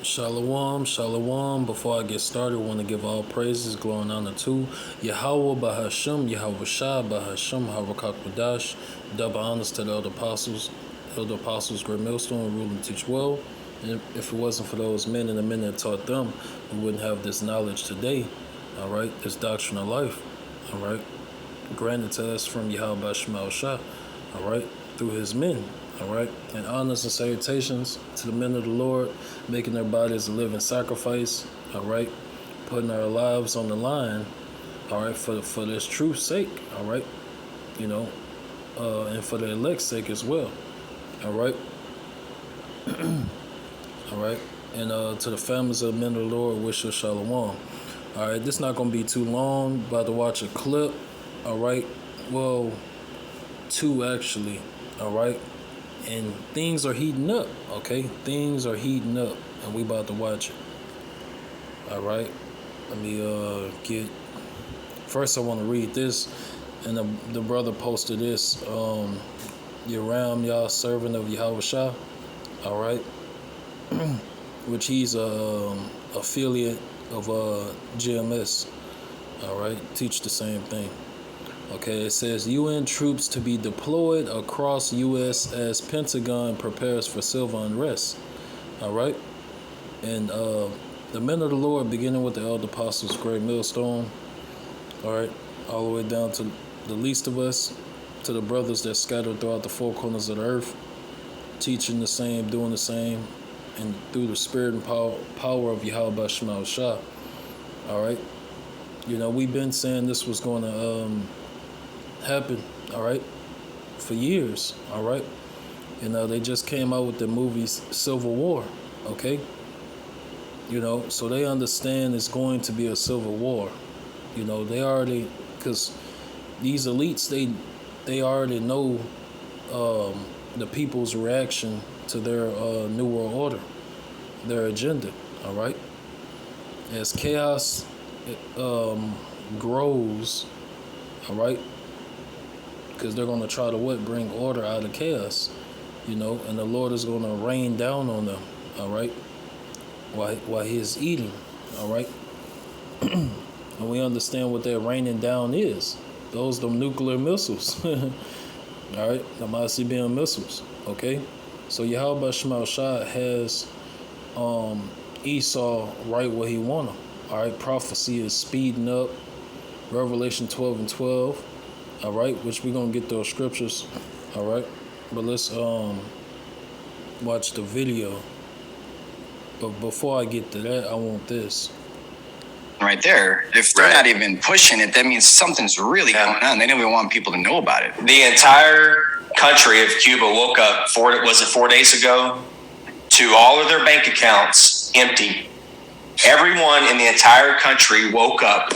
Shalom, shalom. Before I get started, I want to give all praises, glory, and honor to Yahweh Bahasham, Yahweh Shah Bahasham, Havakat double honors to the elder apostles, great millstone, rule and teach well. And if it wasn't for those men and the men that taught them, we wouldn't have this knowledge today. All right, this doctrine of life. All right, granted to us from Yahweh Shema Shah. All right, through his men. All right, and honors and salutations to the men of the Lord, making their bodies a living sacrifice. All right, putting our lives on the line. All right, for this truth's sake. All right, you know, and for the elect's sake as well. All right, all right, and to the families of the men of the Lord, wish us shalom. All right, this not gonna be too long. About to watch a clip. All right, well, two actually. All right. And things are heating up, okay? Things are heating up, and we about to watch it. All right. Let me get. First, I want to read this, and the brother posted this. Yeram, y'all servant of Yahweh Shah. All right. Which he's a affiliate of GMS. All right. Teach the same thing. Okay, it says UN troops to be deployed across U.S. as Pentagon prepares for civil unrest. All right, and the men of the Lord, beginning with the elder apostles, great millstone. All right, all the way down to the least of us, to the brothers that scattered throughout the four corners of the earth, teaching the same, doing the same, and through the spirit and power of Yahweh Shema Shah. All right, you know we've been saying this was going to happen, all right, for years, all right. You know, they just came out with the movies Civil War, okay. You know, so they understand it's going to be a civil war. You know, they already, because these elites, they already know the people's reaction to their New World Order, their agenda, all right. As chaos grows, all right, because they're going to try to bring order out of chaos, you know, and the Lord is going to rain down on them, all right, while he's eating, all right. And we understand what that raining down is. Those them nuclear missiles, all right, the ICBM missiles, okay. So Yahweh Shema Shah has Esau right where he want him, all right. Prophecy is speeding up. Revelation 12 and 12. All right, which we're gonna get those scriptures. All right, but let's watch the video. But before I get to that, I want this right there. If they're not even pushing it, that means something's really going on. They don't even want people to know about it. The entire country of Cuba woke up 4 days ago to all of their bank accounts empty. Everyone in the entire country woke up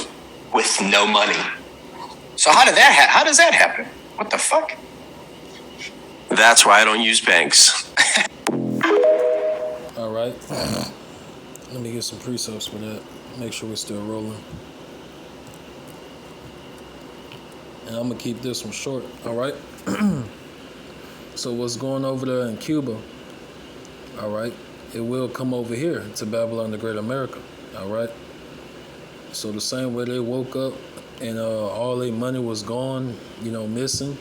with no money. So how does that happen? What the fuck? That's why I don't use banks. All right. Let me get some precepts for that. Make sure we're still rolling. And I'm going to keep this one short. All right. So what's going over there in Cuba, all right, it will come over here to Babylon the Great America. All right. So the same way they woke up and all their money was gone, you know, missing,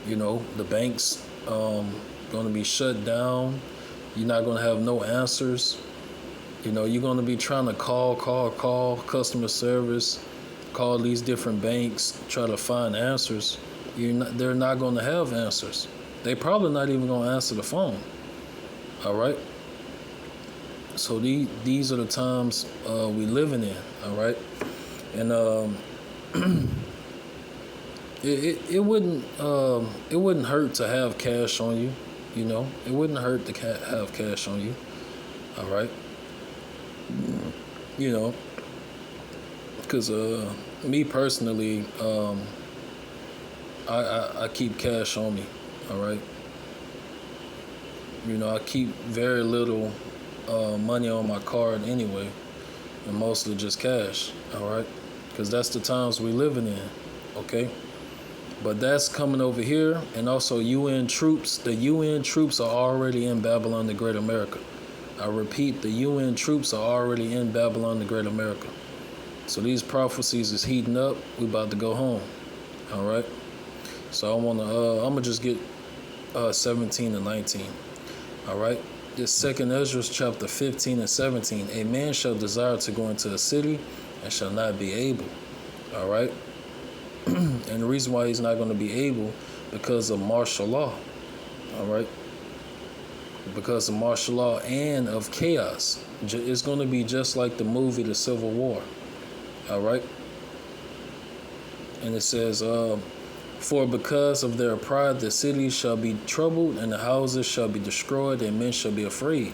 you know, the banks going to be shut down. You're not going to have no answers. You know, you're going to be trying to call customer service, call these different banks, try to find answers. They're not going to have answers. They probably not even going to answer the phone. All right. So these are the times we living in. All right. And it wouldn't hurt to have cash on you, you know. It wouldn't hurt to have cash on you, all right. You know, because me personally, I keep cash on me, all right. You know, I keep very little money on my card anyway, and mostly just cash, all right. Because that's the times we living in, okay? But that's coming over here, and also UN troops. The UN troops are already in Babylon the Great America, I repeat, the UN troops are already in Babylon the Great America. So these prophecies is heating up. We about to go home. All right. So I'm gonna just get 17 and 19. All right. This second Ezra chapter 15 and 17. A man shall desire to go into a city and shall not be able. All right. And the reason why he's not going to be able, because of martial law. All right. Because of martial law and of chaos. It's going to be just like the movie The Civil War. All right. And it says, for because of their pride, the cities shall be troubled, and the houses shall be destroyed, and men shall be afraid.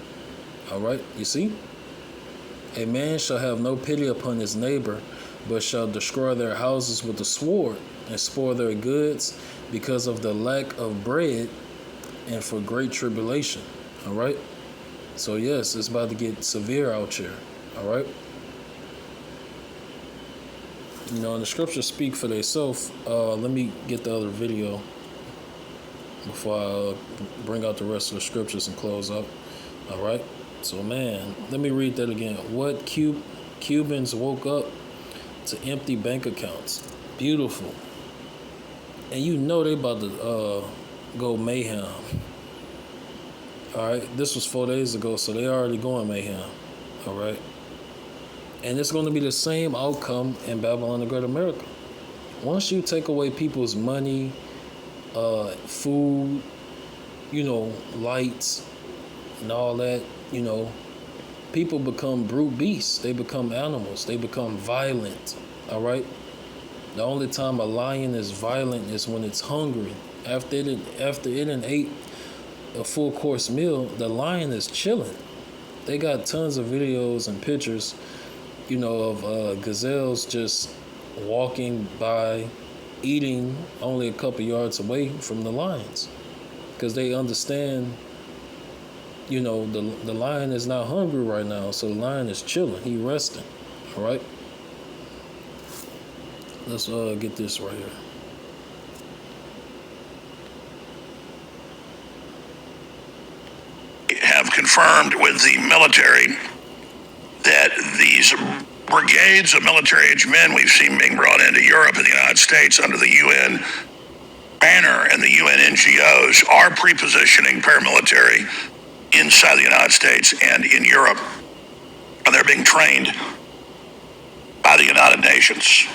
All right. You see? A man shall have no pity upon his neighbor, but shall destroy their houses with the sword, and spoil their goods because of the lack of bread and for great tribulation. All right. So yes, it's about to get severe out here. All right. You know, and the scriptures speak for themselves. Let me get the other video before I bring out the rest of the scriptures and close up. All right. So man, let me read that again. What Cubans woke up to empty bank accounts. Beautiful. And you know they about to go mayhem. All right, this was 4 days ago, so they already going mayhem. All right, and it's going to be the same outcome in Babylon the Great America. Once you take away people's money, food, lights, and all that, people become brute beasts. They become animals. They become violent. All right. The only time a lion is violent is when it's hungry. After it ate a full course meal, the lion is chilling. They got tons of videos and pictures, of gazelles just walking by, eating only a couple yards away from the lions, because they understand. The lion is not hungry right now, so the lion is chilling. He resting. All right. Let's get this right here. Have confirmed with the military that these brigades of military-aged men we've seen being brought into Europe and the United States under the UN banner and the UN NGOs are pre-positioning paramilitary inside the United States and in Europe. And they're being trained by the United Nations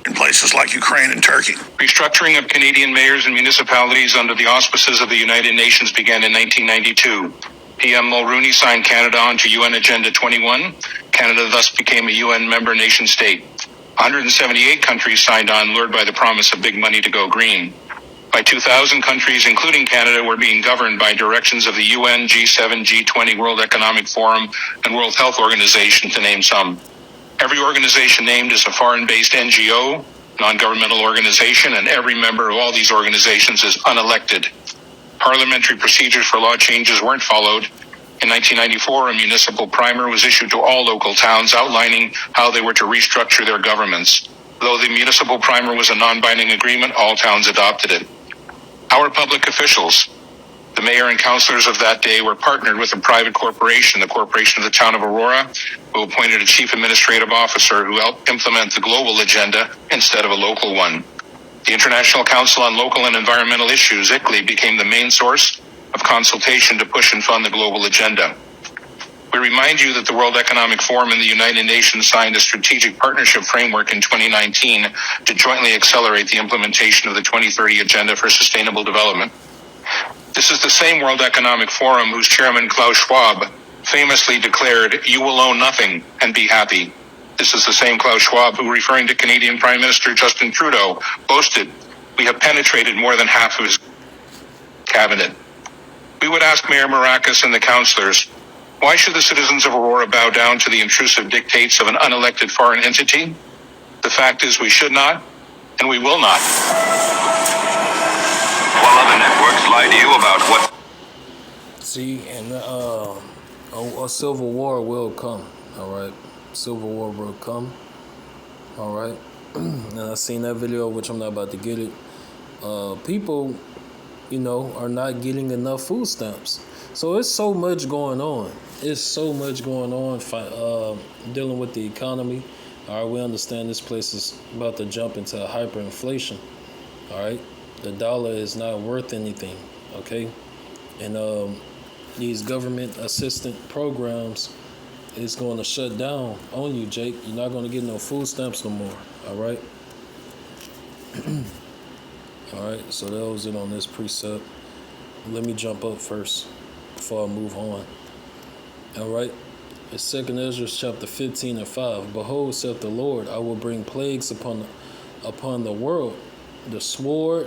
in places like Ukraine and Turkey. Restructuring of Canadian mayors and municipalities under the auspices of the United Nations began in 1992. PM Mulroney signed Canada onto UN Agenda 21. Canada thus became a UN member nation state. 178 countries signed on, lured by the promise of big money to go green. By 2000, countries, including Canada, were being governed by directions of the UN, G7, G20, World Economic Forum, and World Health Organization, to name some. Every organization named is a foreign-based NGO, non-governmental organization, and every member of all these organizations is unelected. Parliamentary procedures for law changes weren't followed. In 1994, a municipal primer was issued to all local towns outlining how they were to restructure their governments. Though the municipal primer was a non-binding agreement, all towns adopted it. Our public officials, the mayor and councillors of that day, were partnered with a private corporation, the Corporation of the Town of Aurora, who appointed a chief administrative officer who helped implement the global agenda instead of a local one. The International Council on Local and Environmental Issues, ICLEI, became the main source of consultation to push and fund the global agenda. We remind you that the World Economic Forum and the United Nations signed a strategic partnership framework in 2019 to jointly accelerate the implementation of the 2030 Agenda for Sustainable Development. This is the same World Economic Forum whose chairman, Klaus Schwab, famously declared, "You will own nothing and be happy." This is the same Klaus Schwab who, referring to Canadian Prime Minister Justin Trudeau, boasted, "We have penetrated more than half of his cabinet." We would ask Mayor Maracas and the councillors, why should the citizens of Aurora bow down to the intrusive dictates of an unelected foreign entity? The fact is we should not, and we will not. While other networks lie to you about what... See, and a civil war will come, all right? Civil war will come, all right? And I seen that video, which I'm not about to get it. People, are not getting enough food stamps. So it's so much going on. It's so much going on dealing with the economy. All right, we understand this place is about to jump into hyperinflation. All right, the dollar is not worth anything. Okay, and these government assistant programs is going to shut down on you, Jake. You're not going to get no food stamps no more. All right. All right. So that was it on this precept. Let me jump up first before I move on. All right. It's 2 Ezra chapter 15 and 5. Behold, saith the Lord, I will bring plagues upon the world. The sword,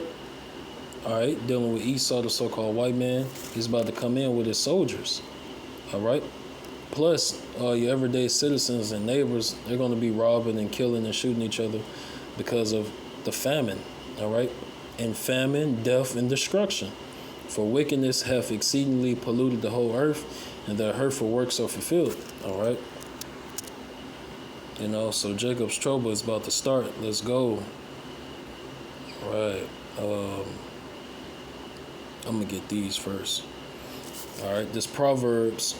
all right, dealing with Esau, the so-called white man, he's about to come in with his soldiers. All right. Plus, your everyday citizens and neighbors, they're going to be robbing and killing and shooting each other because of the famine. All right. And famine, death, and destruction. For wickedness hath exceedingly polluted the whole earth, and their hurtful works are fulfilled. All right. You know, so Jacob's trouble is about to start. Let's go. All right. I'm going to get these first. All right. This Proverbs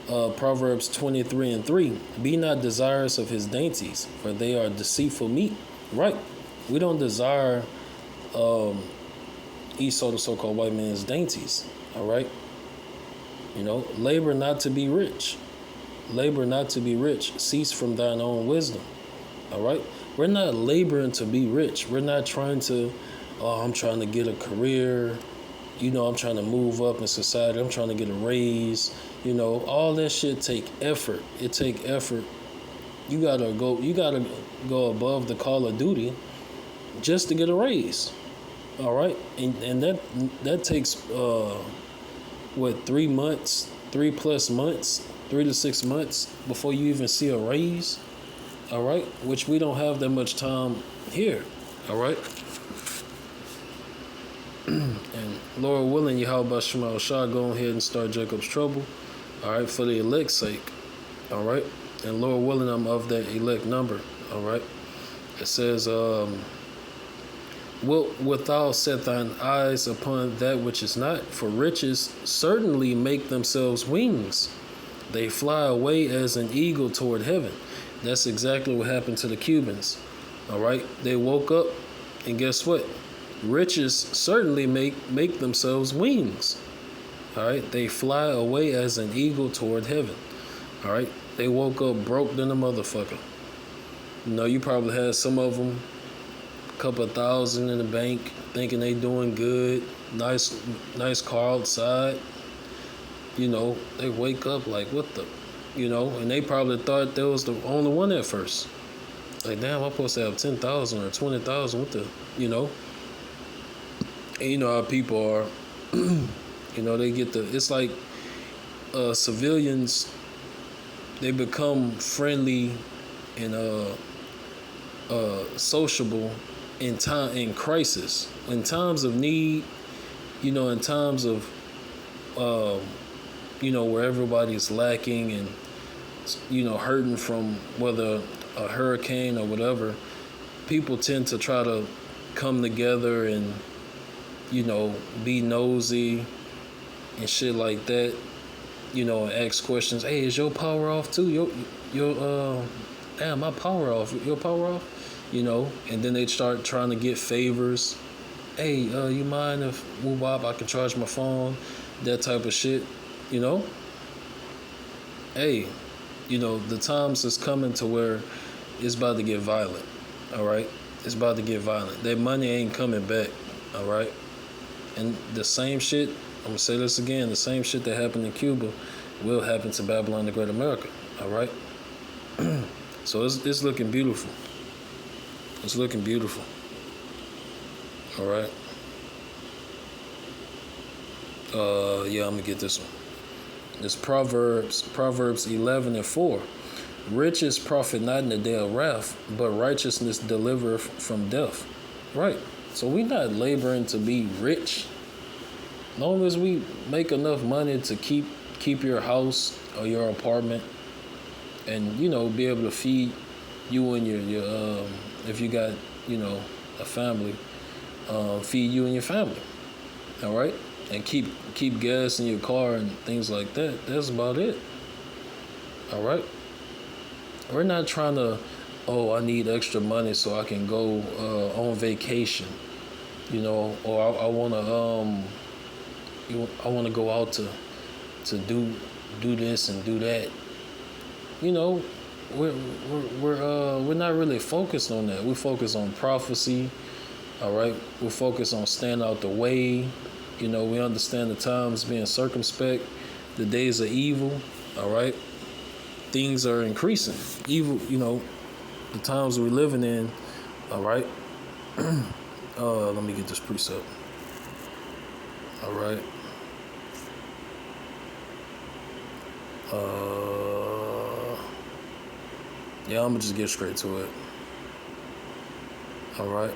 23 and 3. Be not desirous of his dainties, for they are deceitful meat. Right. We don't desire Esau, the so-called white man's dainties. All right. You know, labor not to be rich. Labor not to be rich. Cease from thine own wisdom. All right. We're not laboring to be rich. We're not trying to, I'm trying to get a career. You know, I'm trying to move up in society. I'm trying to get a raise. You know, all that shit take effort. It take effort. You gotta go above the call of duty just to get a raise. All right. And that takes 3 months, 3+ months, 3 to 6 months before you even see a raise. All right, which we don't have that much time here. All right. And Lord willing, Yahweh Shema Shah, go ahead and start Jacob's trouble. All right, for the elect's sake. All right. And Lord willing, I'm of that elect number. All right. It says, wilt thou set thine eyes upon that which is not? For riches certainly make themselves wings. They fly away as an eagle toward heaven. That's exactly what happened to the Cubans. All right. They woke up, and guess what? Riches certainly make themselves wings. All right. They fly away as an eagle toward heaven. All right. They woke up broke than a motherfucker. You know, you probably had some of them, a couple of thousand in the bank, thinking they doing good, nice car outside. You know, they wake up like, what the, you know, and they probably thought they was the only one at first. Like, damn, I'm supposed to have 10,000 or 20,000. What the, you know? And you know how people are. You know, they get it's like civilians, they become friendly and sociable in crisis. In times of need, you know, in times of you know, where everybody's lacking and, you know, hurting from whether a hurricane or whatever, people tend to try to come together and, you know, be nosy and shit like that, you know, and ask questions. Hey, is your power off too? Damn, my power off. Your power off? You know, and then they start trying to get favors. Hey, you mind if I can charge my phone? That type of shit. You know, hey, you know, the times is coming to where it's about to get violent. All right, it's about to get violent. That money ain't coming back. All right, and the same shit, I'm gonna say this again, the same shit that happened in Cuba will happen to Babylon the Great America. All right, so it's looking beautiful. It's looking beautiful. All right. Yeah, I'm gonna get this one. It's Proverbs 11 and 4. Riches profit not in the day of wrath, but righteousness delivereth from death. Right. So we not laboring to be rich. As long as we make enough money to keep your house or your apartment, and, you know, be able to feed you and your if you got, you know, a family, feed you and your family. All right. and keep gas in your car and things like that. That's about it. All right. We're not trying to, I need extra money so I can go on vacation, or I want to go out to do this and do that. We're not really focused on that. We focus on prophecy. All right. We focus on staying out the way. We understand the times being circumspect. The days are evil. All right. Things are increasing. Evil, the times we're living in. All right. Let me get this precept. All right. Yeah, I'm gonna just get straight to it. All right.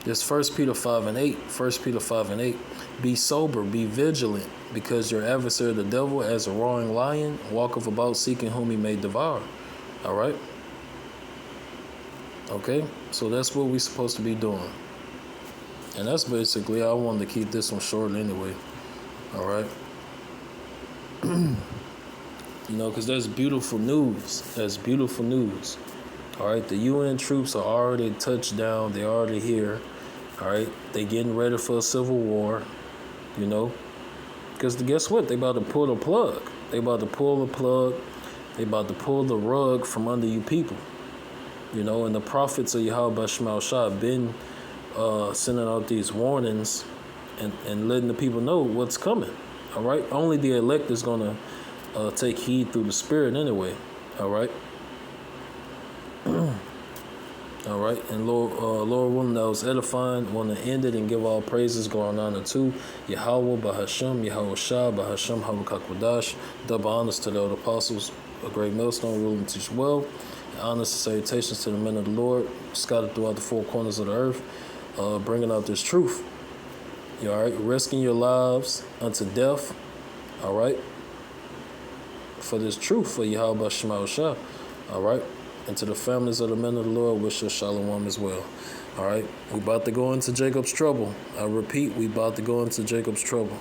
This 1 Peter 5:8. 1 Peter 5:8. Be sober, be vigilant, because your adversary, the devil, as a roaring lion, walketh about seeking whom he may devour. All right. Okay. So that's what we're supposed to be doing. And that's basically, I wanted to keep this one short anyway. All right. Because that's beautiful news. That's beautiful news. All right. The UN troops are already touched down. They're already here. All right. They getting ready for a civil war. Because guess what? They about to pull the plug. They about to pull the plug. They about to pull the rug from under you people. And the prophets of Yahweh Shema Shah been sending out these warnings and letting the people know what's coming. All right. Only the elect is going to take heed through the Spirit anyway. All right. All right. And Lord willing, that was edifying. Want to end it and give all praises going on to Yahweh, Bahashem, Yahweh Shah, Bahashem, Habakkuk, double honors to the old apostles, a great millstone, ruling and teach well. And honors and salutations to the men of the Lord, scattered throughout the four corners of the earth, bringing out this truth. You all right? Risking your lives unto death. All right. For this truth, for Yahweh Shema Shah. All right. And to the families of the men of the Lord, wish us shalom as well. All right. We about to go into Jacob's trouble. I repeat, we about to go into Jacob's trouble.